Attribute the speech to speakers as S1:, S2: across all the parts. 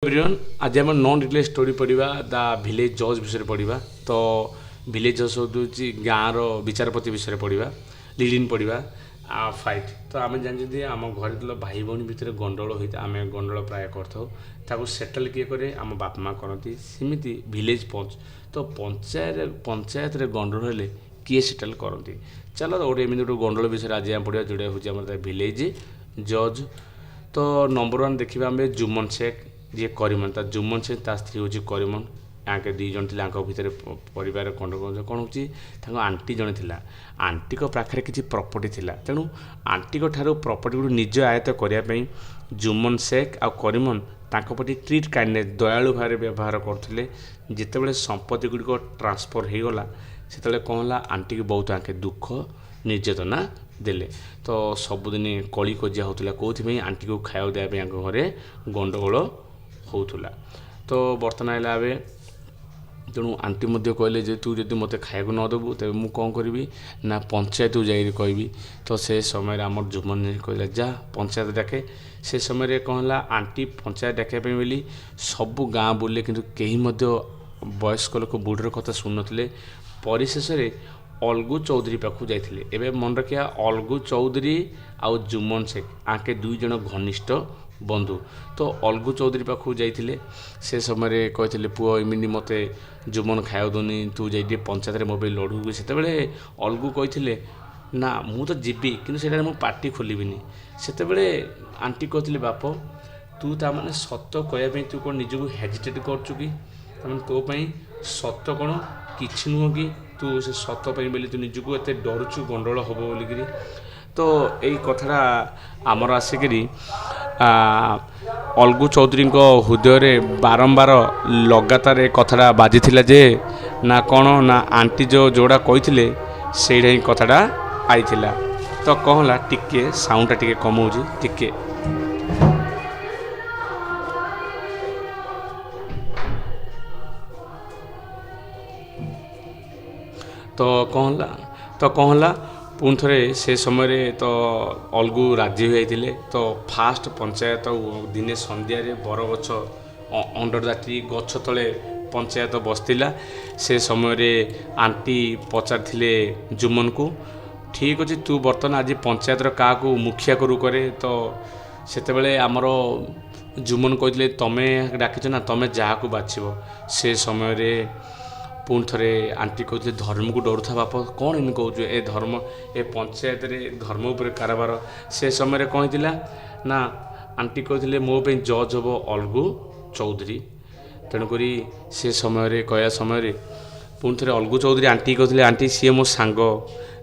S1: Everyone आज आम non real story पढ़ा द विलेज जज विषय पढ़ा तो विलेज जज हूँ गाँव विचारपति विषय पढ़ा लीडिंग पढ़ा फाइट तो आम जानते आम घर तो भाई भौणी भितर गंडगोल होता आम गंडगोल प्राय कर सेटल किए करे आम बापा माँ करती सेमती विलेज पंच तो पंचायत गंडगोल हेले किए सेटल करती चलो गोटे एमती गोटे गंडगोल विषय आज आम पढ़ा जोड़ा हूँ विलेज जज तो नंबर वन देखा आम जुम्मन शेख जी करीमन ता जुम्मन शेख ता स्त्री हूँ करीमन आके दुई जन थे भितर परिवार गंडगोल कौन हो आंटी जड़े थी आंटी पाखे किसी प्रॉपर्टी थिला तेणु आंटी ठारू प्रॉपर्टी गुड़ निज आयत्त करने जुम्मन शेख आ करीमन तांको प्रति ट्रीट काइंडनेस दयालु भाव व्यवहार करते जितेबाला संपत्ति गुड़िक ट्रांसफर हो गला से कौन है आंटी की बहुत आंखे दुख निर्यातना देले तो सबुदिन कली कजिया होता कौन आंटी को खाया देवाई घरे गंडगोल होता तो बर्तमान है तेणु आंटी कहले जे तू जब मत खाया न देबू तेज मुझे कौन करी ना पंचायत जाइए कहबी तो से समय आम जुम्मन कहला जा पंचायत डाके से समय कौन है आंटी पंचायत डाकने बोली सबू गाँ बुले कि कहीं वयस्क लोक बुढ़र कथा शुणुते परिशेष अलगू चौधरी पाखु जाइए एवं मन रखिया अलगू चौधरी आउ जुम्मन शेख आके दुई जन घनिष्ठ बंधु तो अलगू चौधरी पाखु जाइए से समय कहते पुओ एमती मत जुम्मन खाया दूनी तू जा पंचायत मो लड़ू से अलगू कहते ना मु तो जीवी कि मु पार्टी खोलबिनी से आंटी कहते बाप तू ताने सत कहवाई तू कौन निजक हेजिटेट करचु कि तो सत कौन कि नुह कि तू से सत बोली तू निजक एत डरुचु गंडगोल हम बोलिकी तो यही कथा आमर आसिकी अलगू चौधरी हृदय बारंबार लगातार कथा बाजी जे ना कौन ना आंटी जो जोड़ा कही से ही कथाटा आई तो कहला टिके साउंडटा टिके कमाऊँ टिके तो कहला पुणी थे से समय तो अलगू राजी होते तो फास्ट पंचायत दिने संध्यारे बरगछ अंडर द ट्री गछ तले पंचायत बसला से समय आंटी पचारे जुम्मन को ठीक अच्छे तू बर्तमान आज पंचायत क्या मुखिया करू करे तो से आमर जुम्मन कहते तुम्हें डाकिच ना तुम्हें जहाँ को बाछब से समय पुणी थे आंटी कहते धर्म को डर था बाप कौन एम कहूँ ए धर्म ए पंचायत रे धर्म उपर कारबार से समय कौन होता ना आंटी कहते मो जज हम अलगू चौधरी तेणुक से समय कह समय पुणी थे अलगू चौधरी आंटी कहते आंटी सी मो सांग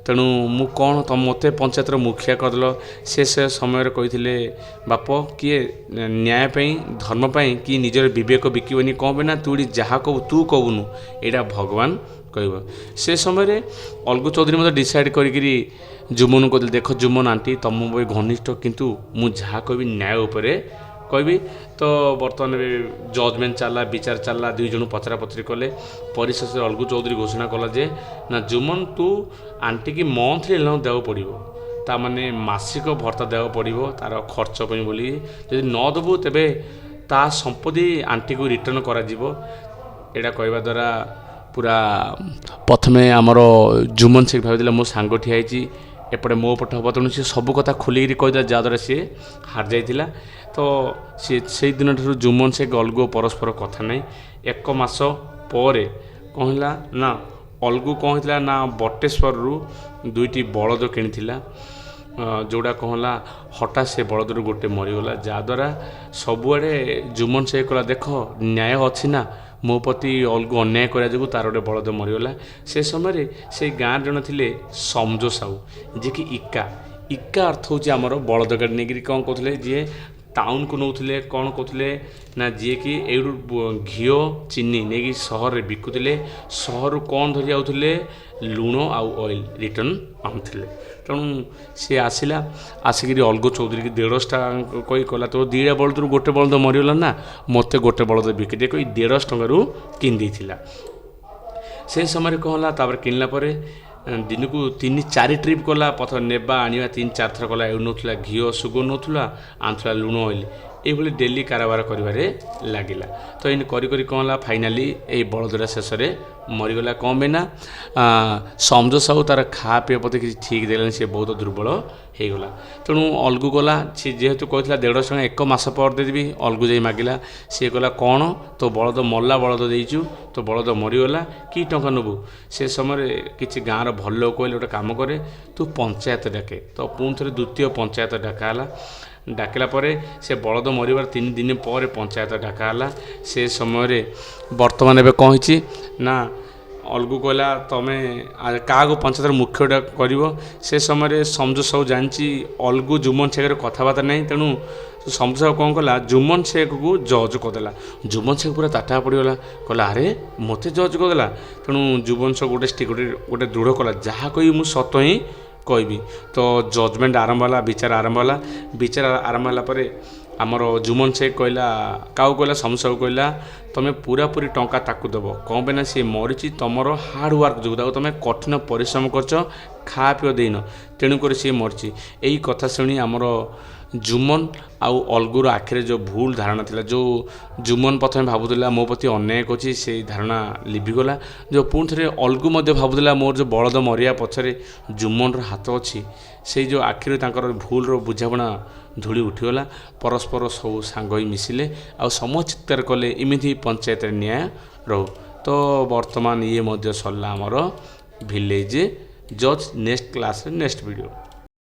S1: तेणु मु कौन तुम मत पंचायतर मुखिया करदेल से समय कही बाप किए न्यायपाई धर्मपाई कि निजर विवेक बिकबनी कौन ना तू जहाँ कहू तू कहूनु यहाँ भगवान कह से समय अलगू चौधरी मतलब डिसाइड करी जुम्मन को देख जुम्मन आंटी तुम घनिष्ठ किंतु मु जहाँ कह न्याय उपरे कहबी तो बर्तमान जजमेंट चलला विचार चलला दुई जन पचरा पचरी कले परिशेष अलगू चौधरी घोषणा कला जे ना जुम्मन तू आंटी की मंथली लोन देव पड़ो ताने मासिक भत्ता देव पड़ो तार खर्च बोली जदि न देबू तेबे ता संपत्ति आंटी को रिटर्न करा जीवो एटा कहवा द्वारा पूरा प्रथमे आमर जुम्मन शेख भाई मो सांग ठियाई एपटे मो पट हम तेणु सी सब कथा खोलिकी कहीदे जहाँद्वारा सी हार जाइला तो सी से दिन ठार जुम्मन शेख अलगू परस्पर कथा नहीं एक मास पर कहला ना अलगू कौन होता ना बटेश्वर दुईटी बलद किणी जोड़ा कहला हठात से बलद गोटे मरीगला जहाँद्वारा सबुआड़े जुम्मन शेख कहला देख न्याय अच्छी ना मो प्रति अलगू अन्याय करा जो तार गोटे बलद मरीगला से समय से गाँव जन थे समझो साहू जी कि इक्का अर्थ हूँ आमर बलद गाड़ी नहीं कौन कहते जी टाउन को नौले कौन कहते ना जी कि घी चीनी नहीं सहर में बिकुले सहर कौन धरी आउले लुण आउ ऑयल रिटर्न आनुले तेणु सी आसला आसिक अलगू चौधरी की 150 कही कहला तो दीटा बलद गोटे बलद मरीगला ना मत गोटे बलद बिकदे कही 150 टकर किन से समय कहला किनला दिन को 3-4 ट्रिप कला पथ नेबा आनिबा 3-4 थर कला नौला घी सुगर नौला आनुला लुण ऑयल এইଭଳି ଡେଲି କାରବାର କରିବାରେ ଲାଗିଲା। ତ ଏମିତି କରି କରି କ'ଣ ହେଲା, ଫାଇନାଲି ଏଇ ବଳଦଟା ଶେଷରେ ମରିଗଲା। କ'ଣ ପାଇଁ ନା ସଞ୍ଜ ସାହୁ ତା'ର ଖାଆ ପିଇବା ପ୍ରତି କିଛି ଠିକ୍ ଦେଲାନି, ସେ ବହୁତ ଦୁର୍ବଳ ହେଇଗଲା। ତେଣୁ ଅଲଗୁ ଗଲା, ସେ ଯେହେତୁ କହିଥିଲା 1.5 1 ମାସ ପରେ ଦେଇଦେବି, ଅଲଗୁ ଯାଇ ମାଗିଲା। ସିଏ କହିଲା କ'ଣ ତୋ ବଳଦ ମଲା ବଳଦ ଦେଇଛୁ, ତୋ ବଳଦ ମରିଗଲା, କି ଟଙ୍କା ନେବୁ? ସେ ସମୟରେ କିଛି ଗାଁର ଭଲ ଲୋକ କହିଲେ ଗୋଟେ କାମ କରେ, ତୁ ପଞ୍ଚାୟତ ଡାକେ। ତ ପୁଣି ଥରେ ଦ୍ୱିତୀୟ ପଞ୍ଚାୟତ ଡାକା ହେଲା। ଡାକିଲା ପରେ ସେ ବଳଦ ମରିବାର 3 ଦିନ ପରେ ପଞ୍ଚାୟତ ଡାକା ହେଲା। ସେ ସମୟରେ ବର୍ତ୍ତମାନ ଏବେ କ'ଣ ହେଇଛି ନା, ଅଲଗୁ କହିଲା ତମେ କାହାକୁ ପଞ୍ଚାୟତର ମୁଖ୍ୟଟା କରିବ। ସେ ସମୟରେ ସଞ୍ଜୁ ସାହୁ ଜାଣିଛି ଅଲଗୁ ଜୁମନ ଶେଖର କଥାବାର୍ତ୍ତା ନାହିଁ, ତେଣୁ ସଞ୍ଜୁ ସାହୁ କ'ଣ କଲା, ଜୁମନ ଶେଖକୁ ଜଜ୍ କରିଦେଲା। ଜୁମନ ଶେଖ ପୁରା ତାଟା ପଡ଼ିଗଲା, କହିଲା ଆରେ ମୋତେ ଜଜ୍ କରିଦେଲା। ତେଣୁ ଜୁମନ ଶେଖ ଗୋଟେ ଦୃଢ଼ କଲା, ଯାହା କହିବି ମୁଁ ସତ ହିଁ କହିବି। ତ ଜଜମେଣ୍ଟ ଆରମ୍ଭ ହେଲା, ବିଚାର ଆରମ୍ଭ ହେଲା। ବିଚାର ଆରମ୍ଭ ହେଲା ପରେ ଆମର ଜୁମନ ଶେଖ କହିଲା, କାହାକୁ କହିଲା, ସଞ୍ଜୁ ସାହୁ କହିଲା ତୁମେ ପୁରାପୁରି ଟଙ୍କା ତାକୁ ଦେବ। କ'ଣ ପାଇଁ ନା ସିଏ ମରିଛି ତୁମର ହାର୍ଡ଼ୱାର୍କ ଯୋଗୁଁ, ତାକୁ ତୁମେ କଠିନ ପରିଶ୍ରମ କରିଛ, ଖାଆ ପିଅ ଦେଇନ, ତେଣୁକରି ସିଏ ମରିଛି। ଏଇ କଥା ଶୁଣି ଆମର ଜୁମନ ଆଉ ଅଲଗୁର ଆଖିରେ ଯେଉଁ ଭୁଲ ଧାରଣା ଥିଲା, ଯେଉଁ ଜୁମନ ପ୍ରଥମେ ଭାବୁଥିଲା ମୋ ପ୍ରତି ଅନ୍ୟାୟ କରୁଛି, ସେଇ ଧାରଣା ଲିଭିଗଲା। ଯେଉଁ ପୁଣି ଥରେ ଅଲଗୁ ମଧ୍ୟ ଭାବୁଥିଲା ମୋର ଯେଉଁ ବଳଦ ମରିବା ପଛରେ ଜୁମନର ହାତ ଅଛି, ସେଇ ଯେଉଁ ଆଖିରେ ତାଙ୍କର ଭୁଲର ବୁଝାମଣା ଧୂଳି ଉଠିଗଲା। ପରସ୍ପର ସବୁ ସାଙ୍ଗ ହୋଇ ମିଶିଲେ, ଆଉ ସମସ୍ତ ଚିତ୍କାର କଲେ ଏମିତି ପଞ୍ଚାୟତରେ ନ୍ୟାୟ ରହୁ। ତ ବର୍ତ୍ତମାନ ଇଏ ମଧ୍ୟ ସରିଲା ଆମର ଭିଲେଜ ଜଜ୍। ନେକ୍ସଟ କ୍ଲାସରେ ନେକ୍ସଟ ଭିଡ଼ିଓ।